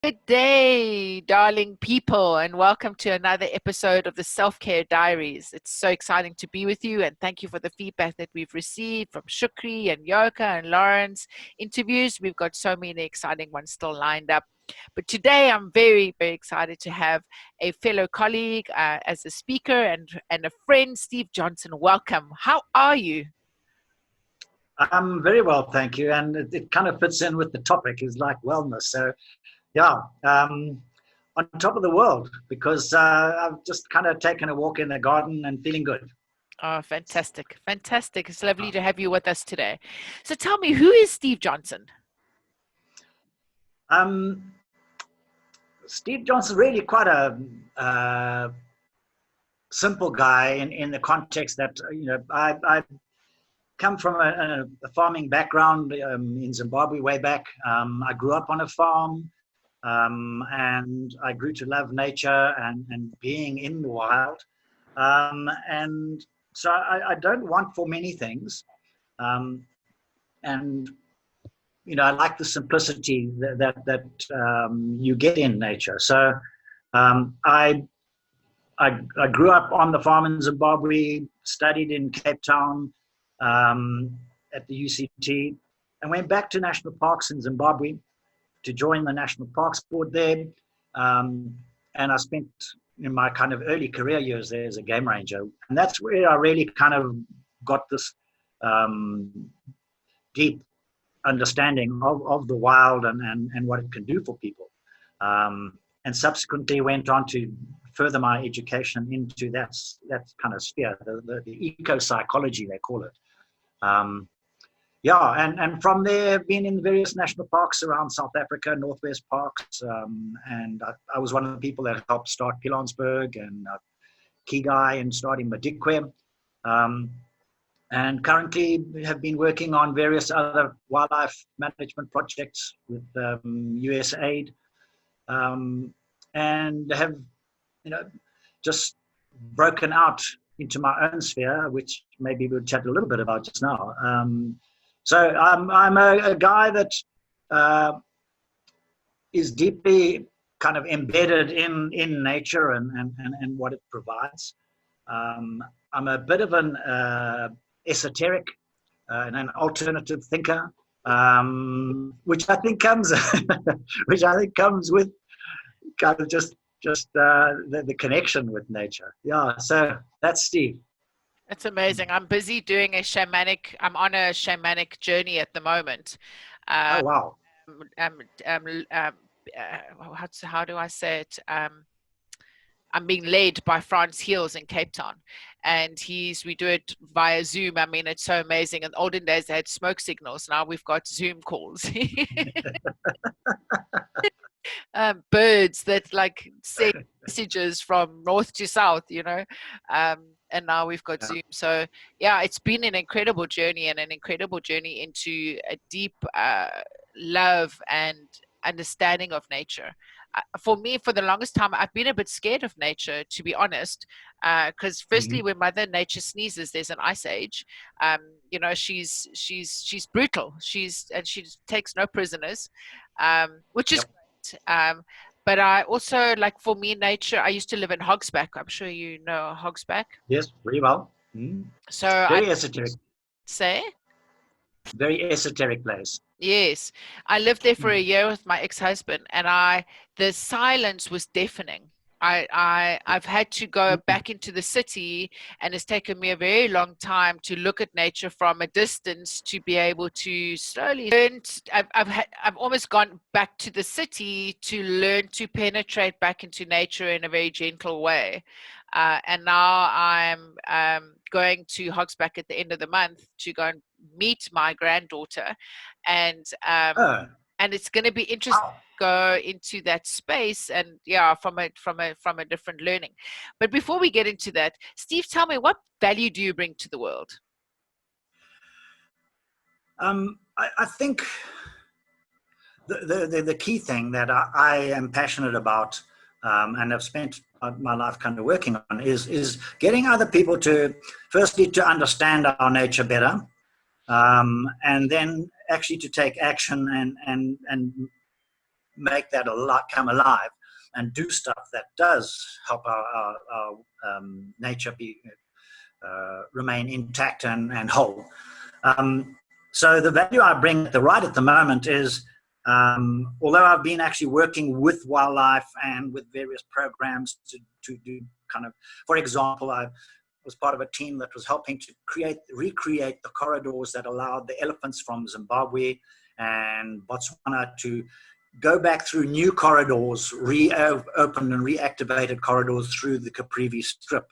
Good day, darling people, and welcome to another episode of the Self-Care Diaries. It's so exciting to be with you, and thank you for the feedback that we've received from Shukri and Yoka and Lawrence interviews. We've got so many exciting ones still lined up. But today I'm very, very excited to have a fellow colleague as a speaker and a friend, Steve Johnson. Welcome. How are you? I'm very well, thank you. And it kind of fits in with the topic, is like wellness. So yeah, on top of the world, because I've just kind of taken a walk in the garden and feeling good. Oh, fantastic. Fantastic. It's lovely to have you with us today. So tell me, who is Steve Johnson? Um, Steve Johnson, really quite a simple guy in the context that, I come from a farming background in Zimbabwe way back. I grew up on a farm. And I grew to love nature and being in the wild. And so I don't want for many things. And, I like the simplicity that you get in nature. So I grew up on the farm in Zimbabwe, studied in Cape Town at the UCT, and went back to national parks in Zimbabwe to join the National Parks Board there. And I spent in my kind of early career years there as a game ranger. And that's where I really kind of got this deep understanding of the wild and what it can do for people. And subsequently went on to further my education into that kind of sphere, the eco-psychology, they call it. And from there, been in various national parks around South Africa, Northwest Parks, and I was one of the people that helped start Pilanesberg and Kigai and starting Madikwe. And currently have been working on various other wildlife management projects with USAID, and have, just broken out into my own sphere, which maybe we'll chat a little bit about just now. So I'm a guy that is deeply kind of embedded in nature and what it provides. I'm a bit of an esoteric and an alternative thinker, which I think comes with kind of just the connection with nature. Yeah, so that's Steve. It's amazing. I'm busy doing I'm on a shamanic journey at the moment. Oh, wow. How do I say it? I'm being led by Franz Heels in Cape Town, and we do it via Zoom. I mean, it's so amazing. In the olden days, they had smoke signals. Now we've got Zoom calls. Birds that like send messages from north to south, and now we've got Zoom. So yeah, it's been an incredible journey into a deep love and understanding of nature. For me, for the longest time, I've been a bit scared of nature, to be honest, because firstly, when Mother Nature sneezes, there's an ice age. She's brutal. She takes no prisoners, which is great. But I also, like, for me, nature, I used to live in Hogsback. I'm sure you know Hogsback. Yes, very well. So very esoteric. Say? Very esoteric place. Yes. I lived there for a year with my ex-husband, and the silence was deafening. I've had to go back into the city, and it's taken me a very long time to look at nature from a distance to be able to slowly learn. I've almost gone back to the city to learn to penetrate back into nature in a very gentle way. And now I'm going to Hogsback at the end of the month to go and meet my granddaughter, and it's going to be interesting. Wow. Go into that space, and from a different learning. But before we get into that, Steve, tell me, what value do you bring to the world? I think the key thing that I am passionate about, and I've spent my life kind of working on, is getting other people to firstly to understand our nature better, and then actually to take action and make that come alive and do stuff that does help our nature remain intact and whole. So the value I bring at the moment is, although I've been actually working with wildlife and with various programs to do kind of, for example, I was part of a team that was helping to recreate the corridors that allowed the elephants from Zimbabwe and Botswana to go back through new corridors, reopened and reactivated corridors through the Caprivi Strip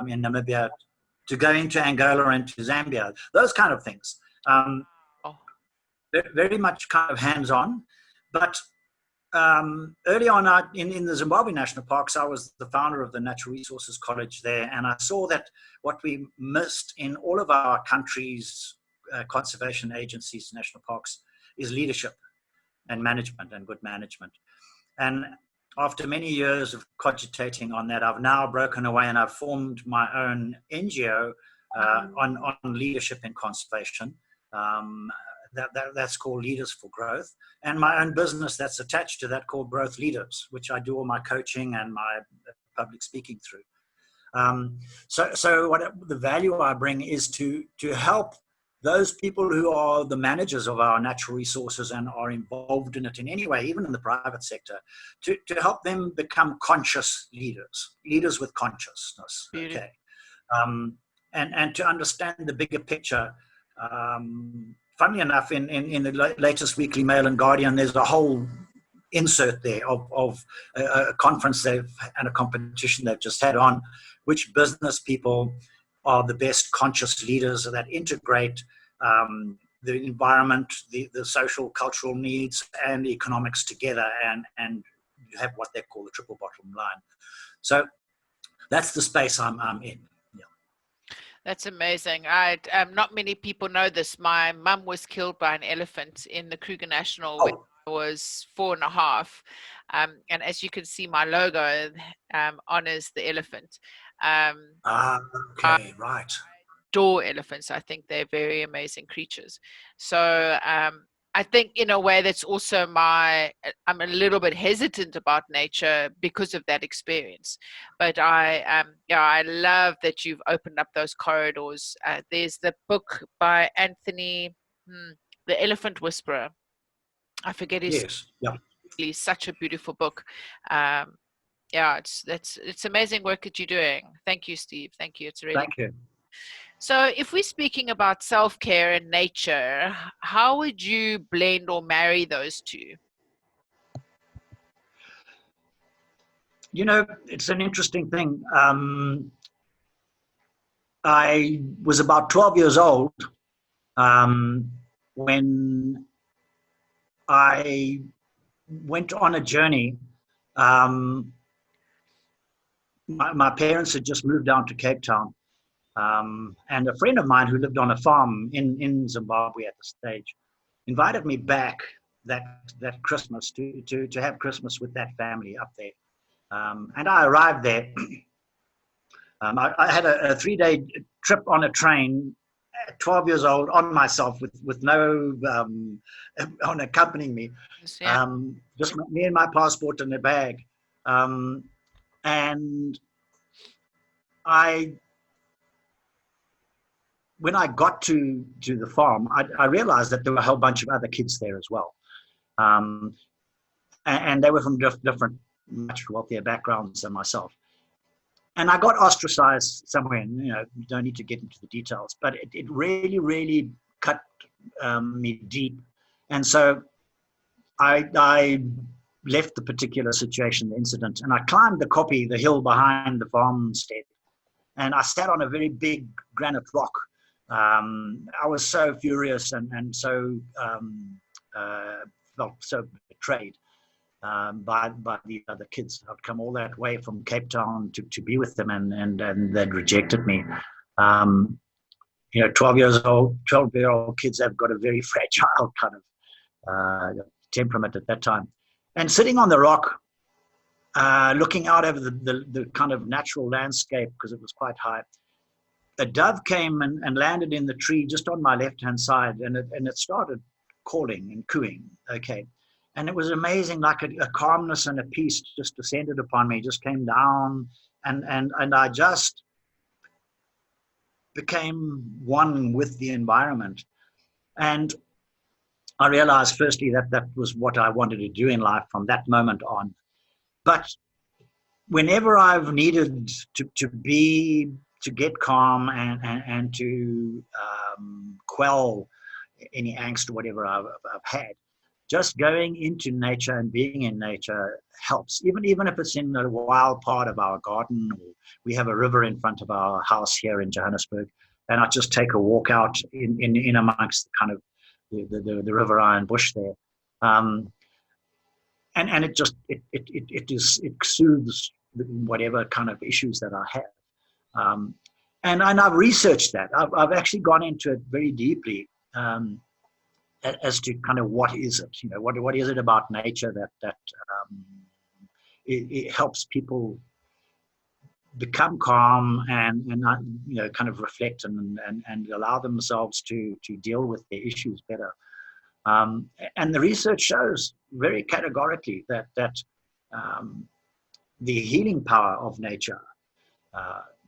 in Namibia, to go into Angola and to Zambia, those kind of things. Very much kind of hands-on. But early on in the Zimbabwe National Parks, I was the founder of the Natural Resources College there, and I saw that what we missed in all of our countries' conservation agencies, national parks, is leadership and management and good management. And after many years of cogitating on that, I've now broken away and I've formed my own NGO on leadership in conservation. That's called Leaders for Growth, and my own business that's attached to that called Growth Leaders, which I do all my coaching and my public speaking through. So what the value I bring is to help those people who are the managers of our natural resources and are involved in it in any way, even in the private sector, to help them become conscious leaders with consciousness. Okay, and to understand the bigger picture. Funnily enough, in the latest Weekly Mail and Guardian, there's a whole insert there of a conference and a competition they've just had on which business people are the best conscious leaders that integrate the environment, the social, cultural needs, and the economics together and have what they call the triple bottom line. So that's the space I'm in. That's amazing. Not many people know this. My mum was killed by an elephant in the Kruger National when I was 4.5. And as you can see, my logo honors the elephant. Okay, right. Adore elephants. I think they're very amazing creatures. So I think in a way that's also I'm a little bit hesitant about nature because of that experience. But I love that you've opened up those corridors. There's the book by Anthony, The Elephant Whisperer. I forget his name. Yeah. It's such a beautiful book. It's amazing work that you're doing. Thank you, Steve. Thank you. It's really Thank you. So if we're speaking about self-care and nature, how would you blend or marry those two? You know, it's an interesting thing. I was about 12 years old when I went on a journey. My parents had just moved down to Cape Town. And a friend of mine who lived on a farm in Zimbabwe at the stage invited me back that Christmas to have Christmas with that family up there. And I arrived there. I had a 3-day trip on a train at 12 years old on myself with no one accompanying me. Just me and my passport in a bag. And when I got to the farm, I realized that there were a whole bunch of other kids there as well. And they were from different, much wealthier backgrounds than myself. And I got ostracized somewhere, and you don't need to get into the details, but it really, really cut me deep. And so I left the particular situation, the incident, and I climbed the hill behind the farmstead, and I sat on a very big granite rock. I was so furious and so felt so betrayed by the other kids. I'd come all that way from Cape Town to be with them, and they'd rejected me. 12-year-old kids have got a very fragile kind of temperament at that time. And sitting on the rock, looking out over the kind of natural landscape, because it was quite high, a dove came and landed in the tree just on my left-hand side, and it started calling and cooing. Okay. and it was amazing, like a calmness and a peace just descended upon me, just came down, and I just became one with the environment. And I realized, firstly, that that was what I wanted to do in life from that moment on. But whenever I've needed to get calm and to quell any angst or whatever I've had, just going into nature and being in nature helps. Even if it's in a wild part of our garden, or we have a river in front of our house here in Johannesburg, and I just take a walk out in amongst the kind of the riverine bush there. Um, and it soothes whatever kind of issues that I have. And I've researched that. I've actually gone into it very deeply, as to kind of what is it, what is it about nature that it helps people become calm and kind of reflect and allow themselves to deal with their issues better. And the research shows very categorically that the healing power of nature,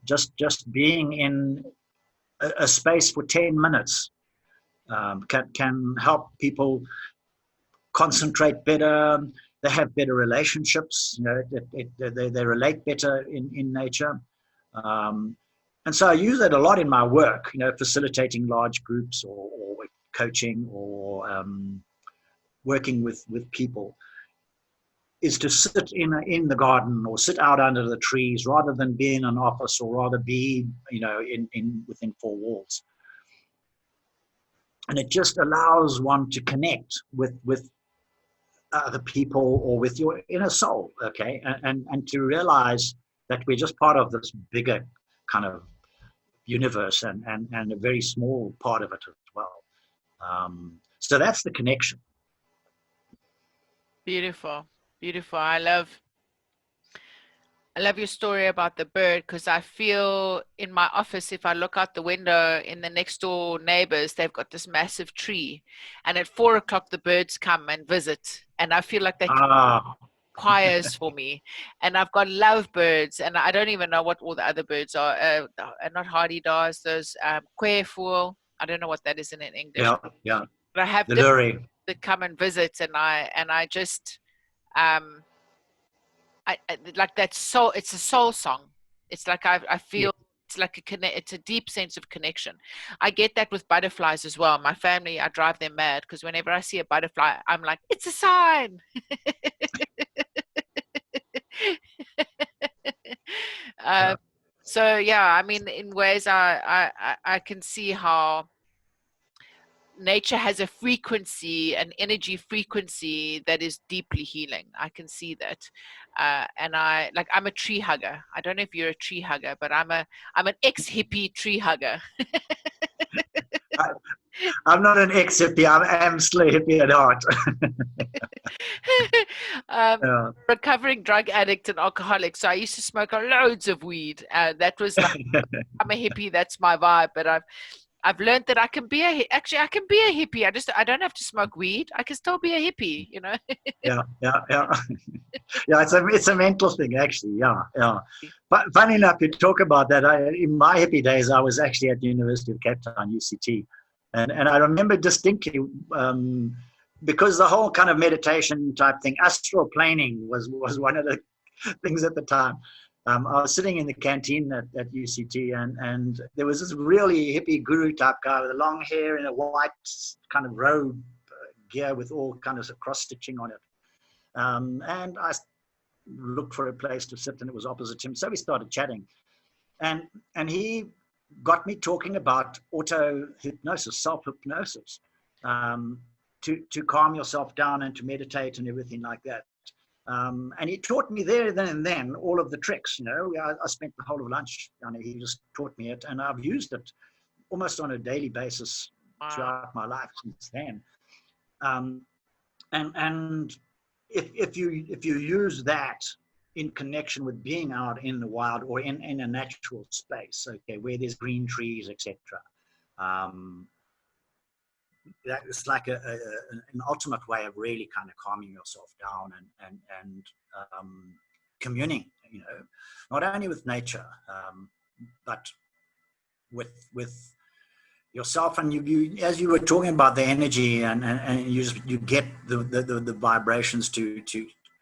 just being in a space for 10 minutes, can help people concentrate better. They have better relationships. They relate better in nature. And so I use it a lot in my work, facilitating large groups or coaching or working with people, is to sit in the garden or sit out under the trees rather than be in an office, or rather be in within four walls. And it just allows one to connect with other people or with your inner soul, okay, and to realize that we're just part of this bigger kind of universe, and a very small part of it as well. So that's the connection. Beautiful, beautiful. I love your story about the bird, because I feel in my office, if I look out the window, in the next door neighbors, they've got this massive tree, and at 4 o'clock the birds come and visit, and I feel like they choirs for me. And I've got lovebirds, and I don't even know what all the other birds are. Not hardy daws, those quail. I don't know what that is in English. Yeah. But I have the lurry that come and visit, and I just I like that soul. It's a soul song. It's like I feel it's like it's a deep sense of connection. I get that with butterflies as well. My family, I drive them mad, because whenever I see a butterfly, I'm like, it's a sign. So yeah, I mean, in ways I can see how nature has a frequency, an energy frequency that is deeply healing. I can see that. And I'm a tree hugger. I don't know if you're a tree hugger, but I'm an ex-hippie tree hugger. I'm not an ex-hippie. I am still a hippie at heart. Recovering drug addict and alcoholic. So I used to smoke loads of weed. That was like, I'm a hippie. That's my vibe. But I've learned that I can be a hippie. I don't have to smoke weed. I can still be a hippie, Yeah. Yeah, it's a mental thing, actually. Yeah. But funny enough, you talk about that. In my hippie days, I was actually at the University of Cape Town, UCT, and I remember distinctly, because the whole kind of meditation type thing, astral planing was one of the things at the time. I was sitting in the canteen at UCT, and there was this really hippie guru type guy with long hair and a white kind of robe gear with all kinds of cross stitching on it. And I looked for a place to sit, and it was opposite him. So we started chatting, and he got me talking about auto hypnosis, self hypnosis, to calm yourself down and to meditate and everything like that. And he taught me there then and then all of the tricks. I spent the whole of lunch, he just taught me it, and I've used it almost on a daily basis throughout my life since then. And if you use that in connection with being out in the wild or in a natural space, okay, where there's green trees, etc., it's like an ultimate way of really kind of calming yourself down and communing, not only with nature, but with yourself. And you as you were talking about the energy, and you get the vibrations to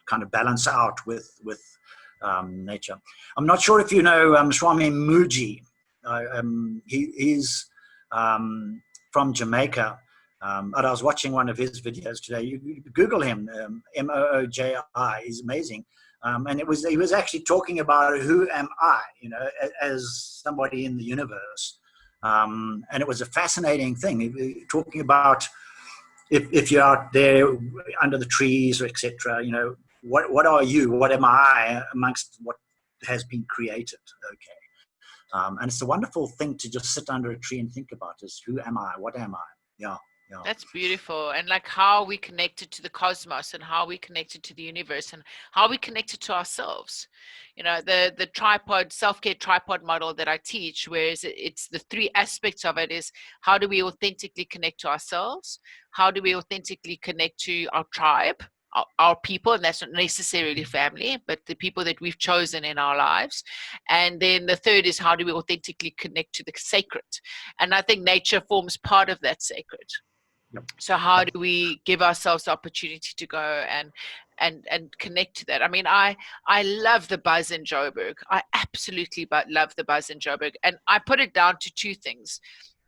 kind of balance out with nature. I'm not sure if you know Swami Muji. He's from Jamaica. But I was watching one of his videos today. You Google him, Mooji. He's amazing. And he was actually talking about who am I, as somebody in the universe. And it was a fascinating thing, talking about if you're out there under the trees, or etc. What are you? What am I amongst what has been created? Okay. And it's a wonderful thing to just sit under a tree and think about: is who am I? What am I? Yeah. Yeah. That's beautiful. And like how we connected to the cosmos, and how we connected to the universe, and how we connected to ourselves. The tripod, self-care tripod model that I teach, whereas it's the three aspects of it is: how do we authentically connect to ourselves? How do we authentically connect to our tribe, our people? And that's not necessarily family, but the people that we've chosen in our lives. And then the third is: how do we authentically connect to the sacred? And I think nature forms part of that sacred. Yep. So how do we give ourselves the opportunity to go and connect to that? I mean, I love the buzz in Joburg. I absolutely love the buzz in Joburg. And I put it down to two things.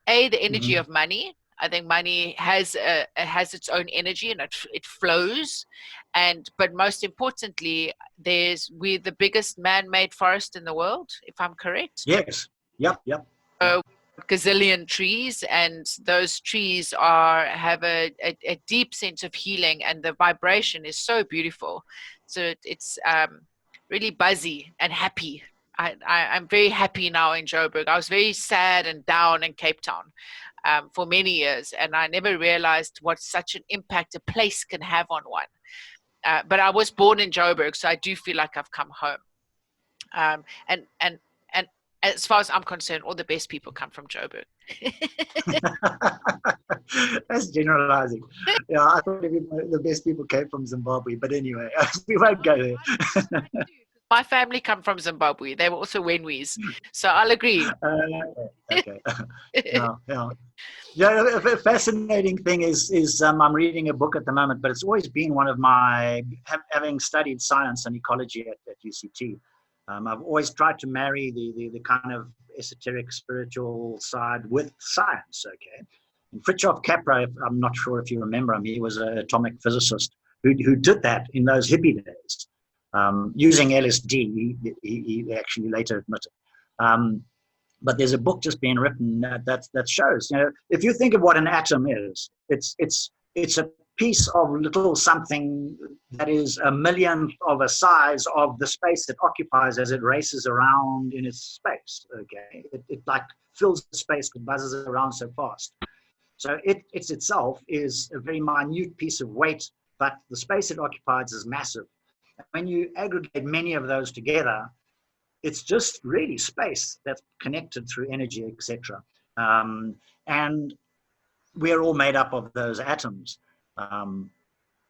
The energy of money. I think money has its own energy, and it flows. But most importantly, we're the biggest man-made forest in the world, if I'm correct. Yes. Yep. Gazillion trees, and those trees have a deep sense of healing, and the vibration is so beautiful. So it's really buzzy and happy. I'm very happy now in Joburg. I was very sad and down in Cape Town for many years, and I never realized what such an impact a place can have on one. But I was born in Joburg, so I do feel like I've come home. And as far as I'm concerned, all the best people come from Joburg. That's generalizing. Yeah, I thought the best people came from Zimbabwe, but anyway, we won't go there. My family come from Zimbabwe. They were also Wenwes, so I'll agree. Okay. Yeah. A fascinating thing is I'm reading a book at the moment, but it's always been one of my, having studied science and ecology at UCT. I've always tried to marry the kind of esoteric spiritual side with science. Okay. And Fritjof Capra, I'm not sure if you remember him, he was an atomic physicist who did that in those hippie days, using LSD. He actually later admitted. But there's a book just being written that shows, if you think of what an atom is, it's a piece of little something that is a millionth of a size of the space it occupies as it races around in its space. Okay, it like fills the space, it buzzes around so fast. So it itself is a very minute piece of weight, but the space it occupies is massive. When you aggregate many of those together, it's just really space that's connected through energy, etc. And we're all made up of those atoms.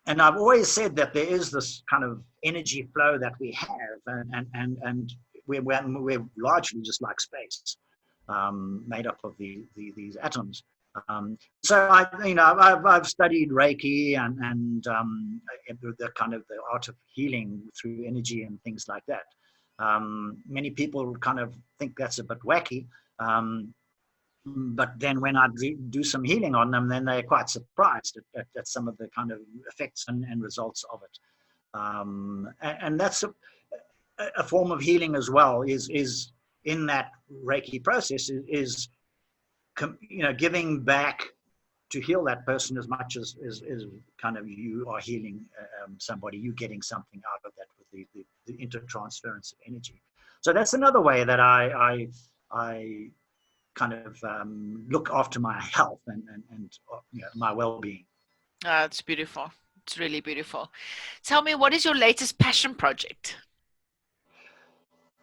And I've always said that there is this kind of energy flow that we have, and we're largely just like space, made up of these atoms. So I've studied Reiki and the kind of the art of healing through energy and things like that. Many people kind of think that's a bit wacky. But then when I do some healing on them, then they're quite surprised at some of the kind of effects and results of it. And that's a form of healing as well, is in that Reiki process is giving back to heal that person as much as kind of you are healing somebody, you getting something out of that with the intertransference of energy. So that's another way that I kind of look after my health and my well-being. It's beautiful. It's really beautiful. Tell me, what is your latest passion project?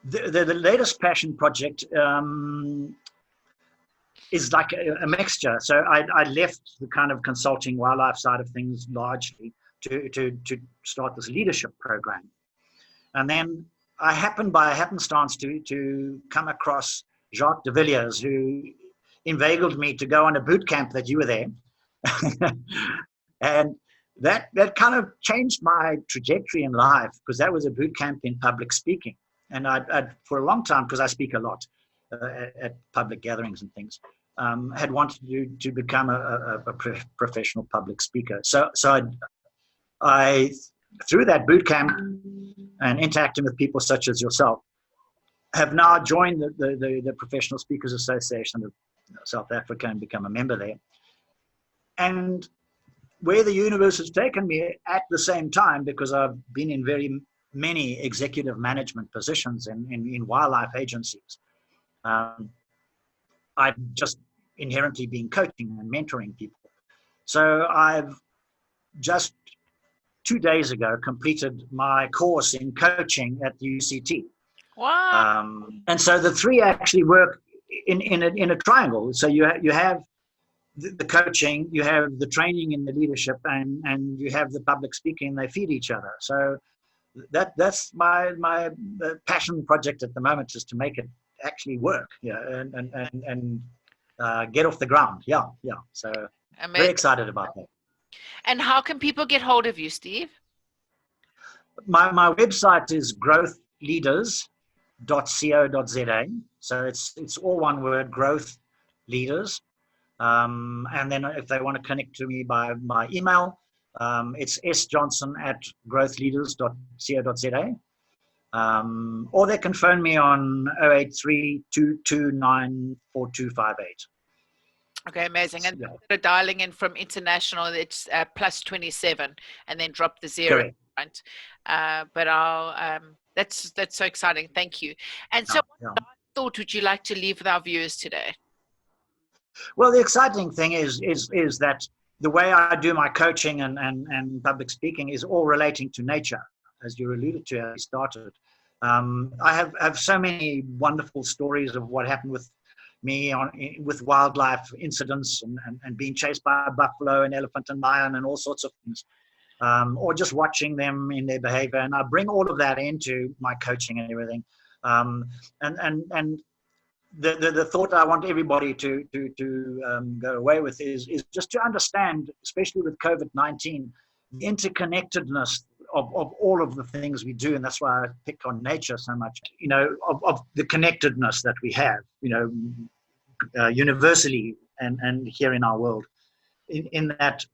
The latest passion project, is like a mixture. So I left the kind of consulting wildlife side of things largely to start this leadership program. And then I happened by happenstance to come across Jacques de Villiers, who inveigled me to go on a boot camp that you were there. And that kind of changed my trajectory in life, because that was a boot camp in public speaking. And I'd for a long time, because I speak a lot at public gatherings and things, had wanted to become a professional public speaker. So I through that boot camp and interacting with people such as yourself, have now joined the Professional Speakers Association of South Africa and become a member there. And where the universe has taken me at the same time, because I've been in very many executive management positions in wildlife agencies, I've just inherently been coaching and mentoring people. So I've just 2 days ago completed my course in coaching at the UCT. Wow. And so the three actually work in a triangle. So you have the coaching, you have the training in the leadership, and you have the public speaking. They feed each other. So that's my passion project at the moment, is to make it actually work. Yeah, and get off the ground. Yeah. So very excited about that. And how can people get hold of you, Steve? My website is growthleaders.co.za. So it's all one word, Growth Leaders. And then if they want to connect to me by my email, it's sjohnson@growthleaders.co.za. Or they can phone me on 083-229-4258. Okay, amazing. And dialing in from international, it's +27, and then drop the 0. Correct. Right? But I'll that's so exciting. Thank you. And so, what thought would you like to leave with our viewers today? Well, the exciting thing is that the way I do my coaching and public speaking is all relating to nature, as you alluded to as we started. I have so many wonderful stories of what happened with me with wildlife incidents and being chased by a buffalo and elephant and lion and all sorts of things, or just watching them in their behavior. And I bring all of that into my coaching and everything. And the thought I want everybody to go away with is just to understand, especially with COVID-19, the interconnectedness of all of the things we do. And that's why I pick on nature so much, of the connectedness that we have, universally and here in our world, in that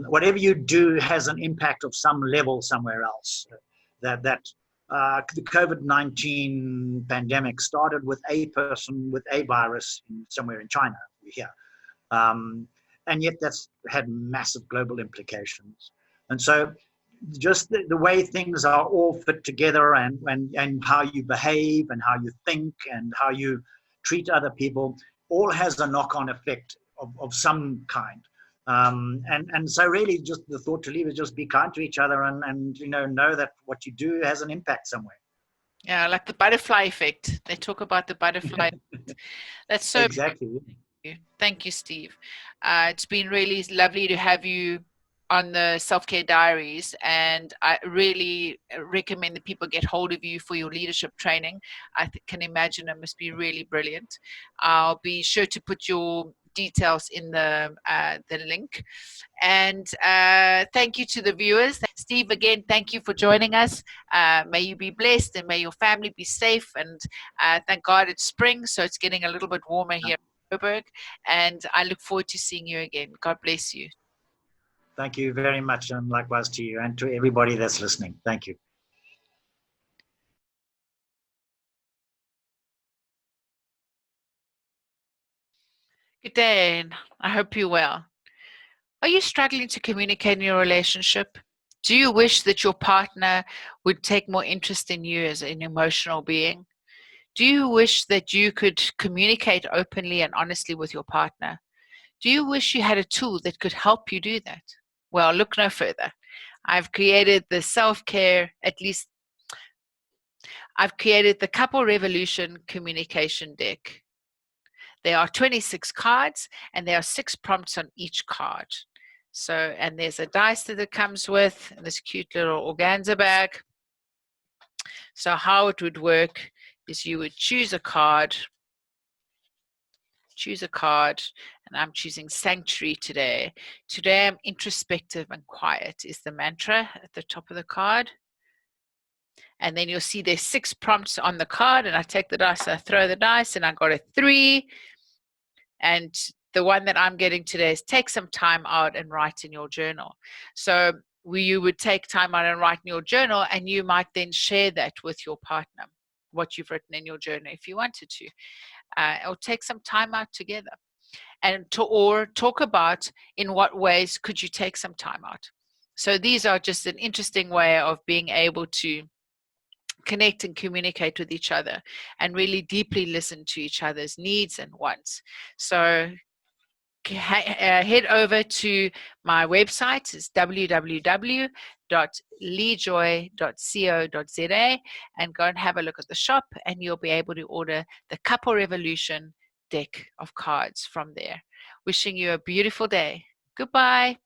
whatever you do has an impact of some level somewhere else. The COVID-19 pandemic started with a person with a virus somewhere in China, here. And yet that's had massive global implications. And so just the way things are all fit together, and how you behave and how you think and how you treat other people, all has a knock-on effect of some kind. And so really just the thought to leave is just be kind to each other and know that what you do has an impact somewhere. Yeah, like the butterfly effect. They talk about the butterfly effect. That's so exactly. Thank you, Steve. It's been really lovely to have you on the Self-Care Diaries, and I really recommend that people get hold of you for your leadership training. I can imagine it must be really brilliant. I'll be sure to put your details in the link. And thank you to the viewers. Steve, again, thank you for joining us. May you be blessed, and may your family be safe. And thank God it's spring, so it's getting a little bit warmer here in Joburg. And I look forward to seeing you again. God bless you. Thank you very much, and likewise to you and to everybody that's listening. Thank you. Good day, and I hope you're well. Are you struggling to communicate in your relationship? Do you wish that your partner would take more interest in you as an emotional being? Do you wish that you could communicate openly and honestly with your partner? Do you wish you had a tool that could help you do that? Well, look no further. I've created the Couple Revolution communication deck. There are 26 cards, and there are 6 prompts on each card. So, and there's a dice that it comes with, and this cute little organza bag. So how it would work is you would choose a card, and I'm choosing Sanctuary today. Today I'm introspective and quiet is the mantra at the top of the card. And then you'll see there's 6 prompts on the card, and I take the dice, I throw the dice, and I got a 3. And the one that I'm getting today is take some time out and write in your journal. So you would take time out and write in your journal, and you might then share that with your partner, what you've written in your journal if you wanted to, or take some time out together, and or talk about in what ways could you take some time out. So these are just an interesting way of being able to connect and communicate with each other and really deeply listen to each other's needs and wants. So head over to my website. It's www.leejoy.co.za, and go and have a look at the shop, and you'll be able to order the Couple Revolution deck of cards from there. Wishing you a beautiful day. Goodbye.